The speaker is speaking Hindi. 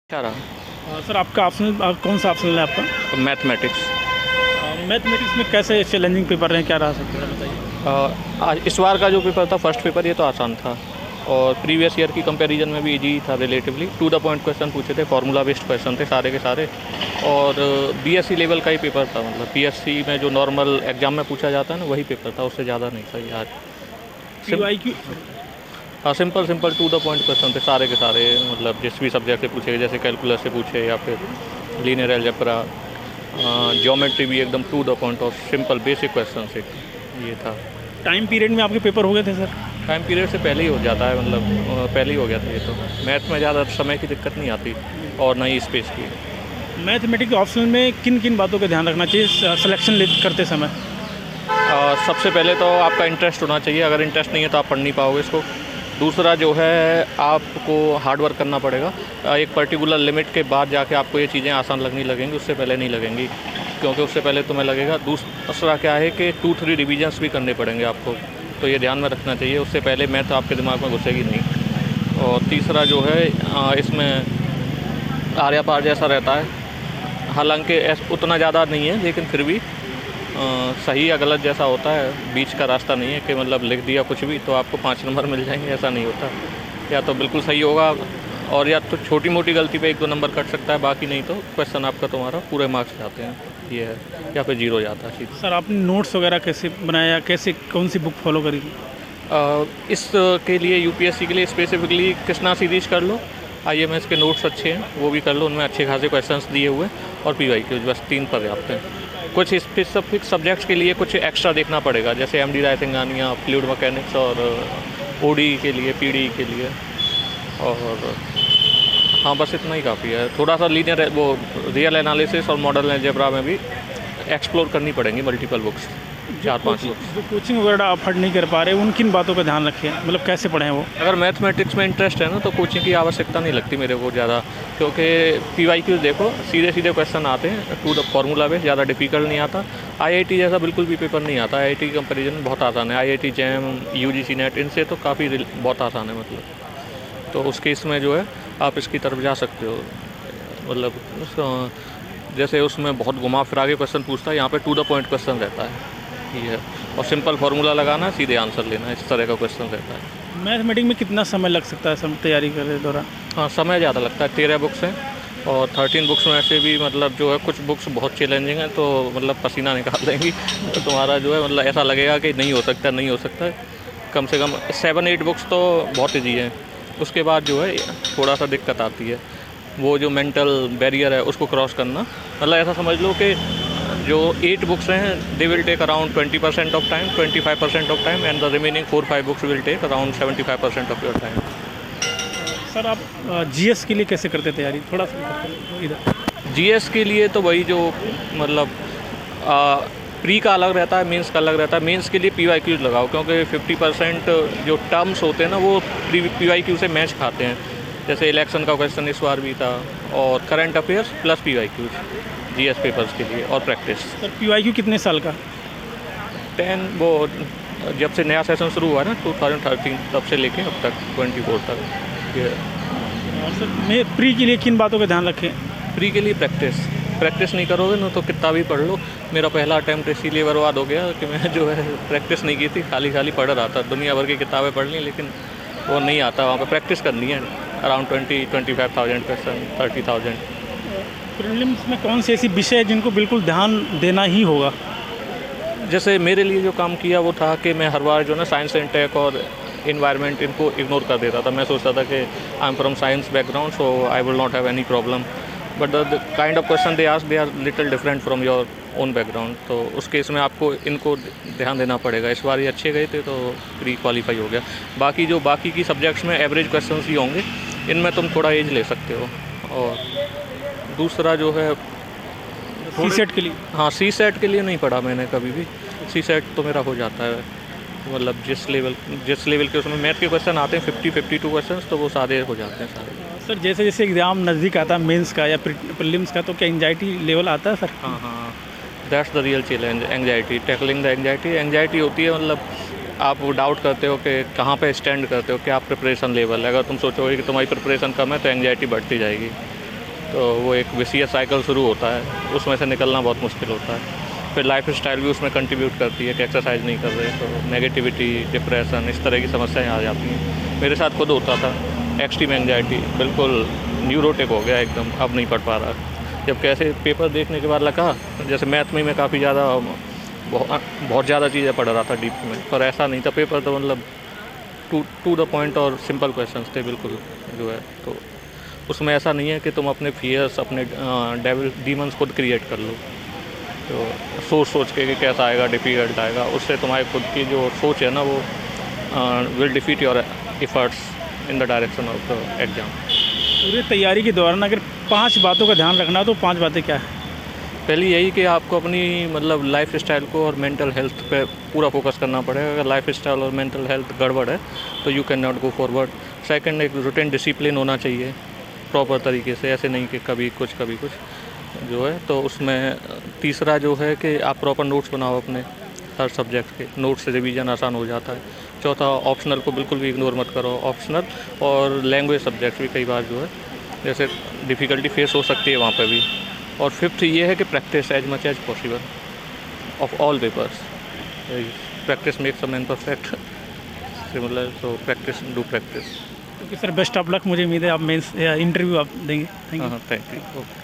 क्या रहा? सर आपका ऑप्शनल कौन सा ऑप्शनल है आपका? मैथमेटिक्स। मैथमेटिक्स में कैसे चैलेंजिंग पेपर रहे, क्या रहा सकता है बताइए। आज इस बार का जो पेपर था, फर्स्ट पेपर, ये तो आसान था और प्रीवियस ईयर की कंपैरिजन में भी इजी था relatively. To the point question पूछे थे, फार्मूला बेस्ड क्वेश्चन थे सारे के सारे। और बीएससी लेवल का ही पेपर था, मतलब पीएससी में जो नॉर्मल एग्जाम में पूछा जाता है ना, वही पेपर था, उससे ज़्यादा नहीं था ये आज। PYQ हाँ, simple simple to the point question थे सारे के सारे, मतलब जिस भी सब्जेक्ट से पूछे, जैसे कैलकुलस से पूछे या फिर लीनियर अलजेब्रा, ज्योमेट्री भी एकदम टू द पॉइंट और सिंपल बेसिक क्वेश्चन से ये था। टाइम पीरियड में आपके पेपर हो गए थे सर? टाइम पीरियड से पहले ही हो जाता है, मतलब पहले ही हो गया था ये तो। मैथ में ज़्यादा समय की दिक्कत नहीं आती और ना ही स्पेस की। मैथमेटिक्स ऑप्शनल में किन किन बातों का ध्यान रखना चाहिए सिलेक्शन करते समय? सबसे पहले तो आपका इंटरेस्ट होना चाहिए, अगर इंटरेस्ट नहीं है तो आप पढ़ नहीं पाओगे इसको। दूसरा जो है, आपको हार्ड वर्क करना पड़ेगा। एक पर्टिकुलर लिमिट के बाद जाके आपको ये चीज़ें आसान लगनी लगेंगी, उससे पहले नहीं लगेंगी, क्योंकि उससे पहले तुम्हें लगेगा। दूसरा क्या है कि 2-3 रिविजन्स भी करने पड़ेंगे आपको, तो ये ध्यान में रखना चाहिए, उससे पहले मैथ आपके दिमाग में घुसेगी नहीं। और तीसरा जो है, इसमें आर्या पार जैसा रहता है, हालांकि उतना ज़्यादा नहीं है, लेकिन फिर भी सही या गलत जैसा होता है। बीच का रास्ता नहीं है कि मतलब लिख दिया कुछ भी तो आपको 5 नंबर मिल जाएंगे, ऐसा नहीं होता। या तो बिल्कुल सही होगा, और या तो छोटी मोटी गलती पे 1-2 नंबर कट सकता है, बाकी नहीं तो क्वेश्चन आपका तुम्हारा पूरे मार्क्स जाते हैं, ये है, या फिर 0 जाता है सीधा। सर आपने नोट्स वगैरह कैसे बनाया, कैसे कौन सी बुक फॉलो करी? इसके लिए यूपीएससी के लिए स्पेसिफिकली कृष्णा सीरीज कर लो, आईएमएस के नोट्स अच्छे हैं वो भी कर लो, उनमें अच्छे खासे क्वेश्चंस दिए हुए, और पीवाईक्यूज, बस 3 पर्याप्त हैं। कुछ स्पेसिफिक सब्जेक्ट्स के लिए कुछ एक्स्ट्रा देखना पड़ेगा, जैसे एमडी रायसिंघानिया, फ्लूइड मैकेनिक्स, और ओडी के लिए, पीडी के लिए, और हाँ बस इतना ही काफ़ी है। थोड़ा सा लीनियर वो रियल एनालिसिस और मॉडल अलजेब्रा में भी एक्सप्लोर करनी पड़ेंगी मल्टीपल बुक्स, 4-5 बुक्स। जो कोचिंग वगैरह अफोर्ड नहीं कर पा रहे, उन किन बातों का ध्यान रखें, मतलब कैसे पढ़ें वो? अगर मैथमेटिक्स में इंटरेस्ट है ना, तो कोचिंग की आवश्यकता नहीं लगती मेरे को ज़्यादा, क्योंकि पीवाईक्यूज देखो सीधे सीधे क्वेश्चन आते हैं, टू द फार्मूला बेस, ज़्यादा डिफिकल्ट नहीं आता। आईआईटी जैसा बिल्कुल भी पेपर नहीं आता, आईआईटी की कंपैरिजन में बहुत आसान है। आईआईटी जैम, यूजीसी नेट, इनसे तो काफ़ी बहुत आसान है, मतलब। तो उस केस में जो है आप इसकी तरफ जा सकते हो, मतलब जैसे उसमें बहुत घुमा फिरा के क्वेश्चन पूछता है, यहाँ पे टू द पॉइंट क्वेश्चन रहता है ये है, और सिंपल फार्मूला लगाना, सीधे आंसर लेना, इस तरह का क्वेश्चन रहता है। मैथमेटिक्स में कितना समय लग सकता है सब तैयारी करने के दौरान? हाँ, समय ज़्यादा लगता है। 13 बुक्स हैं, और 13 बुक्स में से भी मतलब जो है कुछ बुक्स बहुत चैलेंजिंग हैं, तो मतलब पसीना निकाल देंगी, तो तुम्हारा जो है मतलब ऐसा लगेगा कि नहीं हो सकता, नहीं हो सकता। कम से कम 7-8 बुक्स तो बहुत ईजी हैं, उसके बाद जो है थोड़ा सा दिक्कत आती है, वो जो मेंटल बैरियर है उसको क्रॉस करना। मतलब ऐसा समझ लो कि जो 8 बुक्स हैं, they will take around 20% of time, 25% of time, and the remaining 4-5 books will take around 75% of your time. Sir आप जीएस के लिए कैसे करते तैयारी, थोड़ा सा इधर? जीएस के लिए तो वही जो मतलब प्री का अलग रहता है, मेंस का अलग रहता है। मेंस के लिए पीवाईक्यूज लगाओ, क्योंकि 50% जो टर्म्स होते हैं ना, वो पीवाईक्यू से मैच खाते हैं। जैसे इलेक्शन का क्वेश्चन इस बार भी था, और current affairs plus PYQs GS papers के लिए, और प्रैक्टिस। सर PYQ कितने साल का? 10 वो जब से नया सेशन शुरू हुआ ना 2013, तब से लेके अब तक 24 तक ये। और सर मैं प्री के लिए किन बातों का ध्यान रखें? प्री के लिए प्रैक्टिस नहीं करोगे ना, तो कितना भी पढ़ लो। मेरा पहला अटैम्प्ट इसीलिए बर्बाद हो गया कि मैं जो है प्रैक्टिस नहीं की थी, खाली पढ़ रहा था। दुनिया भर की किताबें पढ़ ली, लेकिन वो नहीं आता, वहाँ पे प्रैक्टिस करनी है। Around 20-25,000 question, 30,000। प्रीलिम्स में कौन सी ऐसी विषय है जिनको बिल्कुल ध्यान देना ही होगा? जैसे मेरे लिए जो काम किया वो था कि मैं हर बार जो ना साइंस एंड टेक और इन्वायरमेंट, इनको इग्नोर कर देता था। मैं सोचता था कि I am from science background, so I will not have any problem, but the kind of question they ask, they are little different from your own background. तो उस केस में आपको इनको ध्यान देना पड़ेगा। इस बार ये अच्छे गए थे, तो प्री क्वालिफाई हो गया। बाकी की सब्जेक्ट्स में एवरेज क्वेश्चन ही होंगे, इनमें तुम थोड़ा एज ले सकते हो। और दूसरा जो है, CSET के लिए? हाँ, CSET के लिए नहीं पढ़ा मैंने कभी भी। CSET तो मेरा हो जाता है, मतलब जिस लेवल के उसमें मैथ के क्वेश्चन आते हैं 50-52 क्वेश्चन, तो वो सारे हो जाते हैं सारे। सर जैसे जैसे एग्ज़ाम नज़दीक आता है मेंस का या प्रीलिम्स का, तो क्या एंजाइटी लेवल आता है सर? हाँ, that's the real challenge, anxiety, tackling the anxiety होती है। मतलब आप डाउट करते हो कि कहाँ पे स्टैंड करते हो, क्या प्रिपरेशन लेवल है। अगर तुम सोचोगे कि तुम्हारी प्रिपरेशन कम है, तो एंग्जाइटी बढ़ती जाएगी। तो वो एक विशियस साइकिल शुरू होता है, उसमें से निकलना बहुत मुश्किल होता है। फिर लाइफ स्टाइल भी उसमें कंट्रीब्यूट करती है कि एक्सरसाइज नहीं कर रहे तो नेगेटिविटी, डिप्रेशन, इस तरह की समस्याएं आ जाती हैं। मेरे साथ खुद होता था, एक्सट्रीम एंजाइटी, बिल्कुल न्यूरोटिक हो गया एकदम, अब नहीं पढ़ पा रहा। जब कैसे पेपर देखने के बाद लगा, जैसे मैथ में मैं काफ़ी ज़्यादा बहुत ज़्यादा चीज़ें पढ़ रहा था डीप में, पर ऐसा नहीं था। पेपर तो मतलब टू द पॉइंट और सिंपल क्वेश्चंस थे बिल्कुल जो है। तो उसमें ऐसा नहीं है कि तुम अपने फियर्स, अपने डेविल डीमंस खुद क्रिएट कर लो। तो सोच के कि कैसा आएगा, डिफ़िकल्ट आएगा, उससे तुम्हारी खुद की जो सोच है ना वो will defeat your efforts in the direction of the exam. पूरी तैयारी के दौरान अगर 5 बातों का ध्यान रखना है तो 5 बातें क्या है? पहली यही कि आपको अपनी मतलब लाइफ स्टाइल को और मेंटल हेल्थ पे पूरा फोकस करना पड़ेगा। अगर लाइफ स्टाइल और मेंटल हेल्थ गड़बड़ है तो you can not go forward. Second, एक रूटीन डिसिप्लिन होना चाहिए प्रॉपर तरीके से, ऐसे नहीं कि कभी कुछ जो है। तो उसमें तीसरा जो है कि आप प्रॉपर नोट्स बनाओ अपने हर सब्जेक्ट के, नोट्स से रिवीजन आसान हो जाता है। चौथा, ऑप्शनल को बिल्कुल भी इग्नोर मत करो। ऑप्शनल और लैंग्वेज सब्जेक्ट भी कई बार जो है जैसे डिफ़िकल्टी फेस हो सकती है वहाँ पे भी। और फिफ्थ ये है कि practice as much as possible of all papers. Practice makes a man perfect, similar, so practice, do practice. Okay sir, best of luck. मुझे उम्मीद है आप मेंस इंटरव्यू आप देंगे। Thank you. हाँ, थैंक यू। ओके।